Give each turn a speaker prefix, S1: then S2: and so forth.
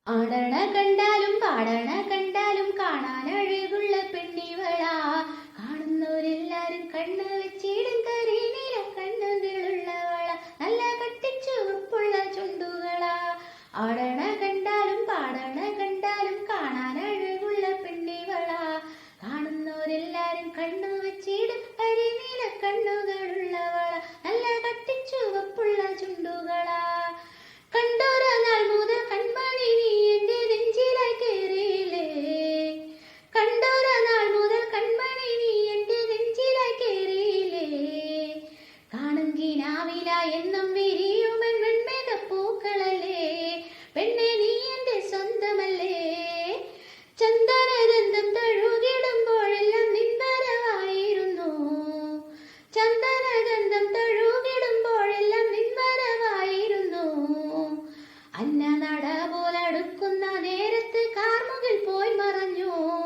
S1: ആടണ കണ്ടാലും പാടണ കണ്ടാലും കാണാൻ അഴകുള്ള പെണ്ണിവളാ. കാണുന്നവരെല്ലാരും കണ്ണ് വെച്ചിടും കരിനീല കണ്ണുകളുള്ളവളാ. നല്ല കട്ടിച്ചുവപ്പുള്ള ചുണ്ടുകളാ. ആടണ കണ്ടാലും പാടണ കണ്ടാലും കാണാൻ അഴകുള്ള പെണ്ണിവളാ. കാണുന്നവരെല്ലാരും കണ്ണു വെച്ചിടും കരിനീല കണ്ണുകളുള്ളവളാ. നല്ല കട്ടിച്ചുവപ്പുള്ള ചുണ്ടുകളാ. കണ്ടോര നാൾ മുതൽ കൺമണി നീ എന്റെ നെഞ്ചിലായി കേറിയില്ലേ. കണ്ടോര നാൾ മുതൽ കൺമണി നീ എന്റെ നെഞ്ചിലായി കേറിയില്ലേ. കാണുങ്കിനാവില എന്നും വിരിയുമൻ വെൺമേഘ പൂക്കളല്ലേ. പെണ്ണെ നീ എന്റെ സ്വന്തമല്ലേ. ചന്ദനഗന്ധം തഴുകിടുമ്പോഴെല്ലാം നിൻവരവായിരുന്നു. ചന്ദനഗന്ധം തഴുകിടുമ്പോഴെല്ലാം നിൻവരവായിരുന്നു. അന്നനട പോലടുക്കുന്ന നേരത്ത് കാർമുകിൽ പോയി മറഞ്ഞു.